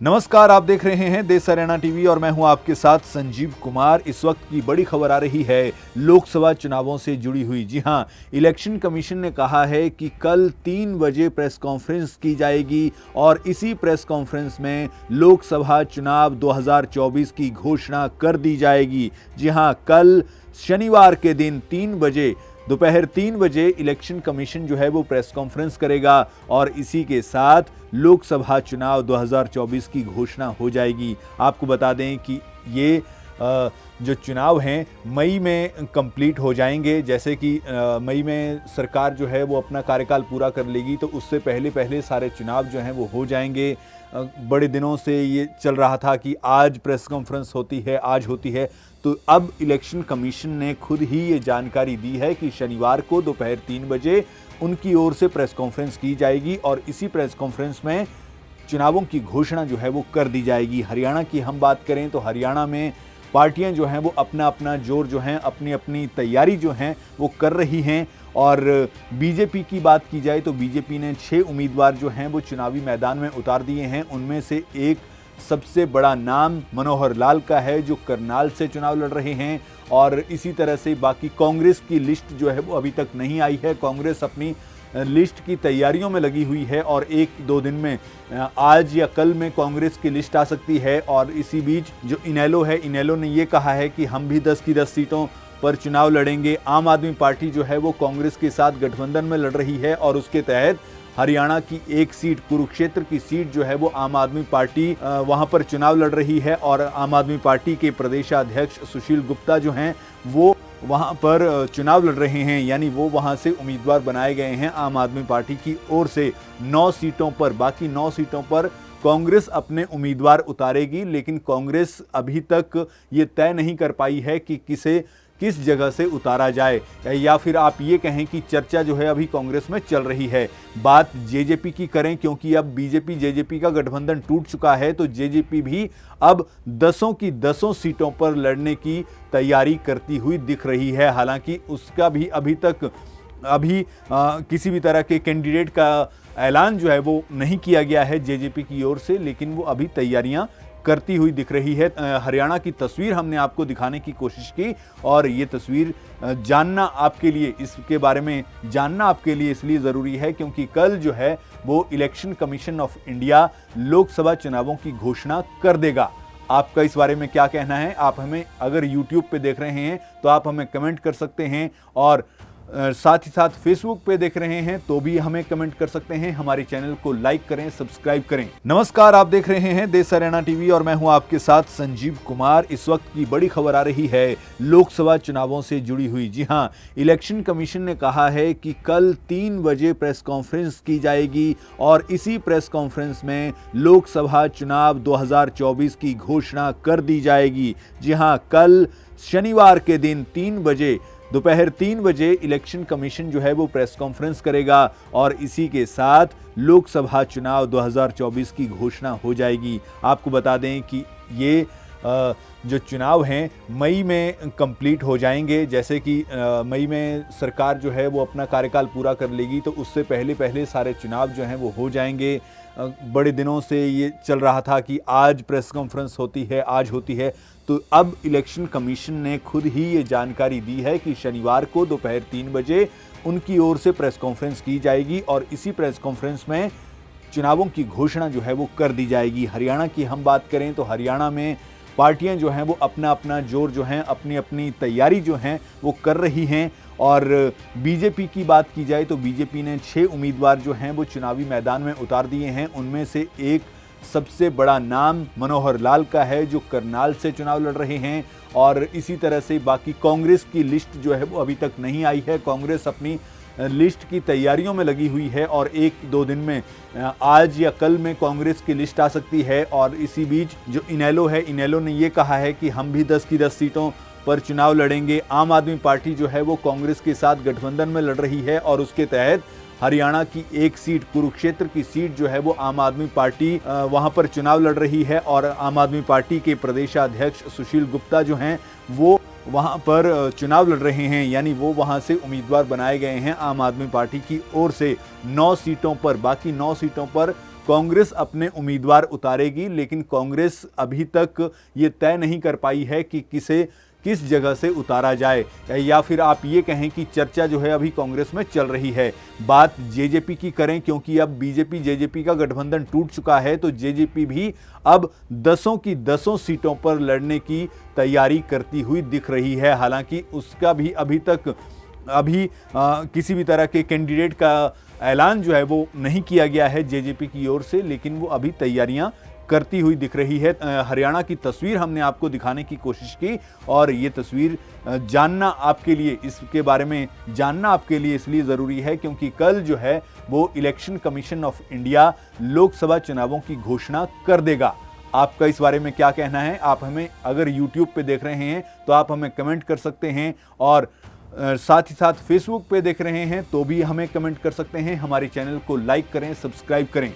नमस्कार, आप देख रहे हैं देश हरियाणा टीवी और मैं हूं आपके साथ संजीव कुमार। इस वक्त की बड़ी खबर आ रही है लोकसभा चुनावों से जुड़ी हुई। जी हां, इलेक्शन कमीशन ने कहा है कि कल 3 बजे प्रेस कॉन्फ्रेंस की जाएगी और इसी प्रेस कॉन्फ्रेंस में लोकसभा चुनाव 2024 की घोषणा कर दी जाएगी। जी हां, कल शनिवार के दिन 3 बजे दोपहर 3 बजे इलेक्शन कमीशन जो है वो प्रेस कॉन्फ्रेंस करेगा और इसी के साथ लोकसभा चुनाव 2024 की घोषणा हो जाएगी। आपको बता दें कि ये जो चुनाव हैं मई में कंप्लीट हो जाएंगे। जैसे कि मई में सरकार जो है वो अपना कार्यकाल पूरा कर लेगी, तो उससे पहले सारे चुनाव जो हैं वो हो जाएंगे। बड़े दिनों से ये चल रहा था कि आज प्रेस कॉन्फ्रेंस होती है, आज होती है, तो अब इलेक्शन कमीशन ने खुद ही ये जानकारी दी है कि शनिवार को दोपहर 3 बजे उनकी ओर से प्रेस कॉन्फ्रेंस की जाएगी और इसी प्रेस कॉन्फ्रेंस में चुनावों की घोषणा जो है वो कर दी जाएगी। हरियाणा की हम बात करें तो हरियाणा में पार्टियां जो हैं वो अपना अपना जोर जो हैं, अपनी अपनी तैयारी जो हैं वो कर रही हैं। और बीजेपी की बात की जाए तो बीजेपी ने 6 उम्मीदवार जो हैं वो चुनावी मैदान में उतार दिए हैं। उनमें से एक सबसे बड़ा नाम मनोहर लाल का है, जो करनाल से चुनाव लड़ रहे हैं। और इसी तरह से बाकी कांग्रेस की लिस्ट जो है वो अभी तक नहीं आई है। कांग्रेस अपनी लिस्ट की तैयारियों में लगी हुई है और 1-2 दिन में, आज या कल में कांग्रेस की लिस्ट आ सकती है। और इसी बीच जो इनेलो है, इनेलो ने ये कहा है कि हम भी 10 की 10 सीटों पर चुनाव लड़ेंगे। आम आदमी पार्टी जो है वो कांग्रेस के साथ गठबंधन में लड़ रही है और उसके तहत हरियाणा की एक सीट, कुरुक्षेत्र की सीट जो है वो आम आदमी पार्टी वहां पर चुनाव लड़ रही है। और आम आदमी पार्टी के प्रदेशाध्यक्ष सुशील गुप्ता जो हैं वो वहां पर चुनाव लड़ रहे हैं, यानी वो वहां से उम्मीदवार बनाए गए हैं आम आदमी पार्टी की ओर से। 9 सीटों पर, बाकी 9 सीटों पर कांग्रेस अपने उम्मीदवार उतारेगी, लेकिन कांग्रेस अभी तक ये तय नहीं कर पाई है कि किस जगह से उतारा जाए, या फिर आप ये कहें कि चर्चा जो है अभी कांग्रेस में चल रही है। बात जेजेपी की करें, क्योंकि अब बीजेपी जेजेपी का गठबंधन टूट चुका है, तो जेजेपी भी अब 10 की 10 सीटों पर लड़ने की तैयारी करती हुई दिख रही है। हालांकि उसका भी अभी तक किसी भी तरह के कैंडिडेट का ऐलान जो है वो नहीं किया गया है जेजेपी की ओर से, लेकिन वो अभी तैयारियां करती हुई दिख रही है। हरियाणा की तस्वीर हमने आपको दिखाने की कोशिश की और ये तस्वीर जानना आपके लिए, इसके बारे में जानना आपके लिए इसलिए ज़रूरी है क्योंकि कल जो है वो election commission of India Lok Sabha चुनावों की घोषणा कर देगा। आपका इस बारे में क्या कहना है? आप हमें, अगर यूट्यूब पे देख रहे हैं तो आप हमें कमेंट कर सकते हैं, और साथ ही साथ फेसबुक पे देख रहे हैं तो भी हमें कमेंट कर सकते हैं। हमारे चैनल को लाइक करें, सब्सक्राइब करें। नमस्कार, आप देख रहे हैं देश हरियाणा टीवी और मैं हूं आपके साथ संजीव कुमार। इस वक्त की बड़ी खबर आ रही है लोकसभा चुनावों से जुड़ी हुई। जी हां, इलेक्शन कमीशन ने कहा है कि कल 3 बजे प्रेस कॉन्फ्रेंस की जाएगी और इसी प्रेस कॉन्फ्रेंस में लोकसभा चुनाव 2024 की घोषणा कर दी जाएगी। जी हां, कल शनिवार के दिन 3 बजे दोपहर 3 बजे इलेक्शन कमीशन जो है वो प्रेस कॉन्फ्रेंस करेगा और इसी के साथ लोकसभा चुनाव 2024 की घोषणा हो जाएगी। आपको बता दें कि ये जो चुनाव हैं मई में कंप्लीट हो जाएंगे। जैसे कि मई में सरकार जो है वो अपना कार्यकाल पूरा कर लेगी, तो उससे पहले सारे चुनाव जो हैं वो हो जाएंगे। बड़े दिनों से ये चल रहा था कि आज प्रेस कॉन्फ्रेंस होती है, आज होती है, तो अब इलेक्शन कमीशन ने खुद ही ये जानकारी दी है कि शनिवार को दोपहर 3 बजे उनकी ओर से प्रेस कॉन्फ्रेंस की जाएगी और इसी प्रेस कॉन्फ्रेंस में चुनावों की घोषणा जो है वो कर दी जाएगी। हरियाणा की हम बात करें तो हरियाणा में पार्टियां जो हैं वो अपना अपना जोर जो हैं, अपनी अपनी तैयारी जो हैं वो कर रही हैं। और बीजेपी की बात की जाए तो बीजेपी ने 6 उम्मीदवार जो हैं वो चुनावी मैदान में उतार दिए हैं। उनमें से एक सबसे बड़ा नाम मनोहर लाल का है, जो करनाल से चुनाव लड़ रहे हैं। और इसी तरह से बाकी कांग्रेस की लिस्ट जो है वो अभी तक नहीं आई है। कांग्रेस अपनी लिस्ट की तैयारियों में लगी हुई है और 1-2 दिन में, आज या कल में कांग्रेस की लिस्ट आ सकती है। और इसी बीच जो इनेलो है, इनेलो ने ये कहा है कि हम भी 10 की 10 सीटों पर चुनाव लड़ेंगे। आम आदमी पार्टी जो है वो कांग्रेस के साथ गठबंधन में लड़ रही है और उसके तहत हरियाणा की एक सीट, कुरुक्षेत्र की सीट जो है वो आम आदमी पार्टी वहां पर चुनाव लड़ रही है। और आम आदमी पार्टी के प्रदेशाध्यक्ष सुशील गुप्ता जो हैं वो वहां पर चुनाव लड़ रहे हैं, यानी वो वहां से उम्मीदवार बनाए गए हैं आम आदमी पार्टी की ओर से। 9 सीटों पर, बाकी 9 सीटों पर कांग्रेस अपने उम्मीदवार उतारेगी, लेकिन कांग्रेस अभी तक ये तय नहीं कर पाई है कि किस जगह से उतारा जाए, या फिर आप ये कहें कि चर्चा जो है अभी कांग्रेस में चल रही है। बात जेजेपी की करें, क्योंकि अब बीजेपी जेजेपी का गठबंधन टूट चुका है, तो जेजेपी भी अब 10 की 10 सीटों पर लड़ने की तैयारी करती हुई दिख रही है। हालांकि उसका भी अभी किसी भी तरह के कैंडिडेट का ऐलान जो है वो नहीं किया गया है जेजेपी की ओर से, लेकिन वो अभी तैयारियां करती हुई दिख रही है। हरियाणा की तस्वीर हमने आपको दिखाने की कोशिश की, और ये तस्वीर जानना आपके लिए, इसके बारे में जानना आपके लिए इसलिए ज़रूरी है क्योंकि कल जो है वो election commission of India Lok Sabha चुनावों की घोषणा कर देगा। आपका इस बारे में क्या कहना है? आप हमें अगर यूट्यूब पे देख रहे हैं तो आप हमें कमेंट कर सकते हैं, और साथ ही साथ फेसबुक पे देख रहे हैं तो भी हमें कमेंट कर सकते हैं। हमारे चैनल को लाइक करें, सब्सक्राइब करें।